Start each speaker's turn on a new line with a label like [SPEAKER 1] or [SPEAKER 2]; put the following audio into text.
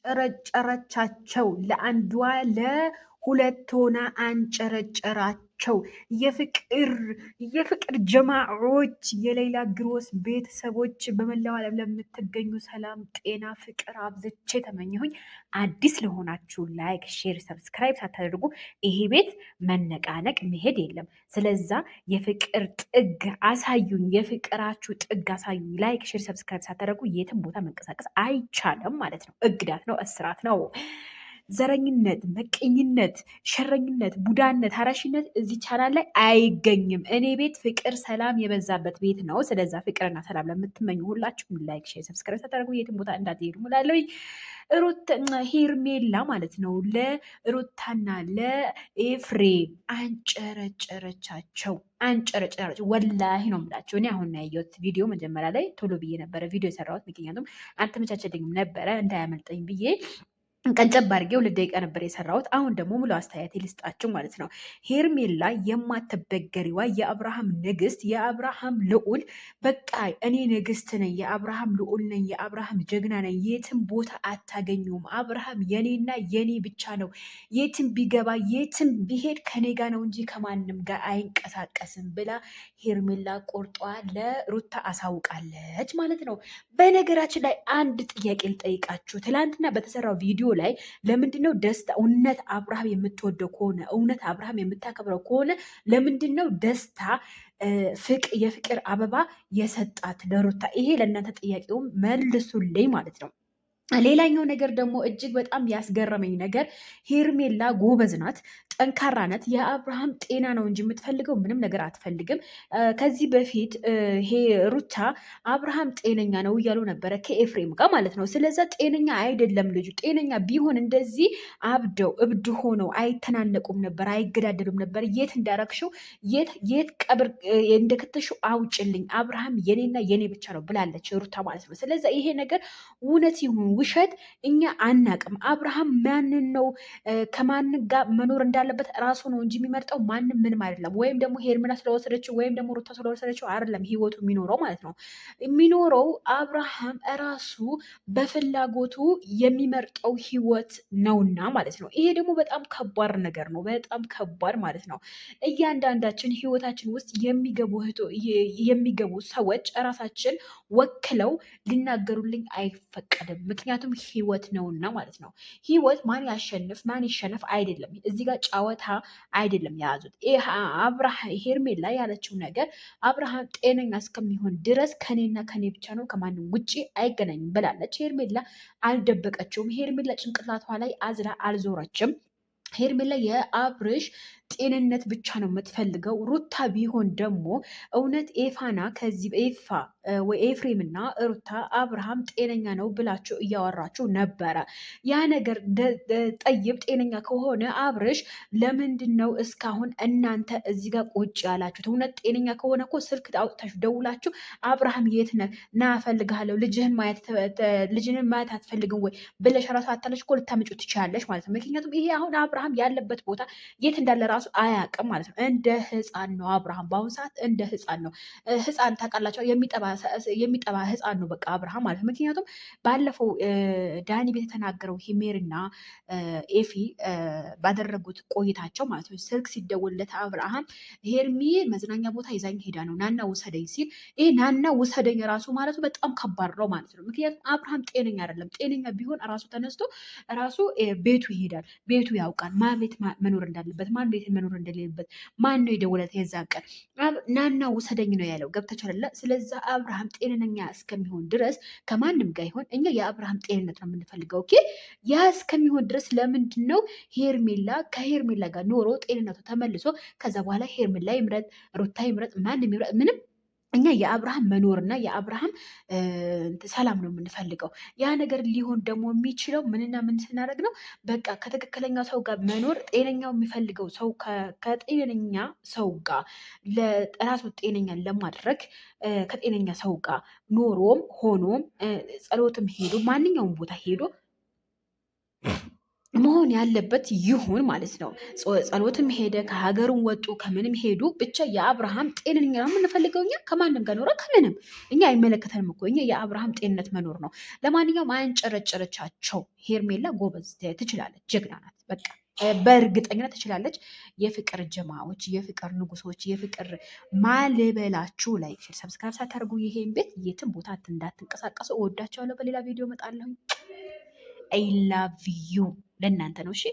[SPEAKER 1] አንጨረጨረቻቸው። ለአንዷ ለሁለት ሆና አንጨረጨራቸው። የፍቅር ጀማዖች፣ የሌላ ግሮስ ቤተሰቦች በመላው ዓለም ለምትገኙ ሰላም፣ ጤና፣ ፍቅር አብዝቼ ተመኘሁኝ። አዲስ ለሆናችሁ ላይክ፣ ሼር፣ ሰብስክራይብ ሳታደርጉ ይሄ ቤት መነቃነቅ መሄድ የለም። ስለዛ የፍቅር ጥግ አሳዩኝ፣ የፍቅራችሁ ጥግ አሳዩኝ። ላይክ፣ ሼር፣ ሰብስክራይብ ሳታደርጉ የትም ቦታ መንቀሳቀስ አይቻልም ማለት ነው። እግዳት ነው፣ እስራት ነው። ዘረኝነት፣ መቀኝነት፣ ሸረኝነት፣ ቡዳነት፣ ሀራሽነት እዚህ ቻናል ላይ አይገኝም። እኔ ቤት ፍቅር፣ ሰላም የበዛበት ቤት ነው። ስለዛ ፍቅርና ሰላም ለምትመኙ ሁላችሁም ላይክ፣ ሼር፣ ሰብስክራይብ ታደርጉ የትም ቦታ እንዳትሄዱ እላለሁኝ። ሄርሜላ ማለት ነው ለሩታና ለኤፍሬም አንጨረጨረቻቸው። ወላሂ ነው የምላቸው። እኔ አሁን ያየሁት ቪዲዮ መጀመሪያ ላይ ቶሎ ብዬ ነበረ ቪዲዮ የሰራሁት፣ ምክንያቱም አልተመቻቸልኝም ነበረ እንዳያመልጠኝ ብዬ ቀንጨብ አድርጌ 2 ደቂቃ ነበር የሰራሁት። አሁን ደግሞ ሙሉ አስተያየት ልስጣችሁ ማለት ነው። ሄርሜላ የማትበገሪዋ የአብርሃም ንግስት፣ የአብርሃም ልዑል፣ በቃ እኔ ንግስት ነኝ፣ የአብርሃም ልዑል ነኝ፣ የአብርሃም ጀግና ነኝ፣ የትም ቦታ አታገኙም፣ አብርሃም የኔና የኔ ብቻ ነው፣ የትም ቢገባ የትም ቢሄድ ከኔ ጋር ነው እንጂ ከማንም ጋር አይንቀሳቀስም ብላ ሄርሜላ ቆርጧ ለሩታ አሳውቃለች ማለት ነው። በነገራችን ላይ አንድ ጥያቄ ልጠይቃችሁ። ትላንትና በተሰራው ቪዲዮ ላይ ለምንድነው ደስታ እውነት አብርሃም የምትወደው ከሆነ እውነት አብርሃም የምታከብረው ከሆነ ለምንድነው ደስታ የፍቅር አበባ የሰጣት ለሩታ? ይሄ ለእናንተ ጥያቄውም መልሱልኝ ማለት ነው። ሌላኛው ነገር ደግሞ እጅግ በጣም ያስገረመኝ ነገር ሄርሜላ ጎበዝ ናት፣ ጠንካራ ናት። የአብርሃም ጤና ነው እንጂ የምትፈልገው ምንም ነገር አትፈልግም። ከዚህ በፊት ሩታ አብርሃም ጤነኛ ነው እያሉ ነበረ ከኤፍሬም ጋር ማለት ነው። ስለዛ ጤነኛ አይደለም ልጁ። ጤነኛ ቢሆን እንደዚህ እብድ ሆነው አይተናነቁም ነበር፣ አይገዳደሉም ነበር። የት እንዳረግሽው የት ቀብር እንደከተሽው አውጭልኝ፣ አብርሃም የኔና የኔ ብቻ ነው ብላለች ሩታ ማለት ነው። ስለዛ ይሄ ነገር እውነት ይሁን ውሸት እኛ አናቅም። አብርሃም ማንን ነው ከማን ጋር መኖር እንዳለበት ራሱ ነው እንጂ የሚመርጠው ማንም ምንም አይደለም። ወይም ደግሞ ሄርሜላ ስለወሰደችው ወይም ደግሞ ሩታ ስለወሰደችው አይደለም ህይወቱ የሚኖረው ማለት ነው። የሚኖረው አብርሃም ራሱ በፍላጎቱ የሚመርጠው ህይወት ነውና ማለት ነው። ይሄ ደግሞ በጣም ከባድ ነገር ነው። በጣም ከባድ ማለት ነው። እያንዳንዳችን ህይወታችን ውስጥ የሚገቡ ሰዎች ራሳችን ወክለው ሊናገሩልኝ አይፈቀድም። ምክንያቱም ህይወት ነውና ማለት ነው። ህይወት ማን ያሸንፍ ማን ይሸነፍ አይደለም። እዚህ ጋር ጨዋታ አይደለም የያዙት። ሄርሜላ ያለችው ነገር አብርሃም ጤነኛ እስከሚሆን ድረስ ከኔና ከኔ ብቻ ነው ከማንም ውጭ አይገናኝም ብላለች። ሄርሜላ አልደበቀችውም። ሄርሜላ ጭንቅላቷ ላይ አዝላ አልዞረችም። ሄርሜላ የአብርሽ ጤንነት ብቻ ነው የምትፈልገው። ሩታ ቢሆን ደግሞ እውነት ኤፍሬም እና ሩታ አብርሃም ጤነኛ ነው ብላችሁ እያወራችሁ ነበረ። ያ ነገር ጠይብ ጤነኛ ከሆነ አብርሽ ለምንድን ነው እስካሁን እናንተ እዚህ ጋር ቁጭ ያላችሁት? እውነት ጤነኛ ከሆነ እኮ ስልክ አውጥታችሁ ደውላችሁ አብርሃም የት ነህ ና እፈልግሃለሁ፣ ልጅህን ማየት አትፈልግም ወይ ብለሽ ራሱ አታለች እኮ ልታመጪው ትችላለች ማለት ነው። ምክንያቱም ይሄ አሁን አብርሃም ያለበት ቦታ የት እንዳለ ራሱ አያውቅም ማለት ነው። እንደ ህፃን ነው አብርሃም በአሁኑ ሰዓት እንደ ህፃን ነው። ህፃን ታውቃላቸው፣ የሚጠባ ህፃን ነው በቃ አብርሃም ማለት ነው። ምክንያቱም ባለፈው ዳኒ ቤት የተናገረው ሂሜርና ኤፊ ባደረጉት ቆይታቸው ማለት ነው ስልክ ሲደውልለት አብርሃም ሄርሚ መዝናኛ ቦታ ይዛኝ ሄዳ ነው ናና ውሰደኝ ሲል ይሄ ናና ውሰደኝ ራሱ ማለቱ በጣም ከባድ ነው ማለት ነው። ምክንያቱም አብርሃም ጤነኛ አይደለም። ጤነኛ ቢሆን ራሱ ተነስቶ ራሱ ቤቱ ይሄዳል። ቤቱ ያውቃል ማን ቤት መኖር እንዳለበት ማን ቤት መኖር እንደሌለበት ማን ነው የደወለት የዛን ቀን ናና ውሰደኝ ነው ያለው። ገብተቻለ። ስለዛ አብርሃም ጤነኛ እስከሚሆን ድረስ ከማንም ጋር ይሆን እኛ የአብርሃም ጤንነት ነው የምንፈልገው። ኦኬ ያ እስከሚሆን ድረስ ለምንድን ነው ከሄርሜላ ጋር ኖሮ ጤንነቱ ተመልሶ ከዛ በኋላ ሄርሜላ ይምረጥ ሩታ ይምረጥ ማንም ይምረጥ ምንም እኛ የአብርሃም መኖርና የአብርሃም ሰላም ነው የምንፈልገው። ያ ነገር ሊሆን ደግሞ የሚችለው ምንና ምን ስናደርግ ነው? በቃ ከትክክለኛ ሰው ጋር መኖር ጤነኛው የሚፈልገው ሰው ከጤነኛ ሰው ጋር ለራሱ ጤነኛ ለማድረግ ከጤነኛ ሰው ጋር ኖሮም ሆኖም ጸሎትም ሄዶ ማንኛውም ቦታ ሄዶ መሆን ያለበት ይሁን ማለት ነው። ጸሎትም ሄደ ከሀገሩም ወጡ ከምንም ሄዱ ብቻ የአብርሃም ጤንኛ የምንፈልገው እኛ ከማንም ጋር ኖረ ከምንም እኛ አይመለከተንም እኮ እኛ የአብርሃም ጤንነት መኖር ነው። ለማንኛውም አንጨረጨረቻቸው። ሄርሜላ ጎበዝ ትችላለች፣ ጀግና ናት። በቃ በእርግጠኝነት ትችላለች። የፍቅር ጀማዎች፣ የፍቅር ንጉሶች፣ የፍቅር ማልበላችሁ ላይክ፣ ሼር፣ ሰብስክራይብ ሳታደርጉ ይሄን ቤት የትም ቦታ እንዳትንቀሳቀሱ። እወዳቸዋለሁ። በሌላ ቪዲዮ እመጣለሁ። አይ ላቭ ዩ ለእናንተ ነው። እሺ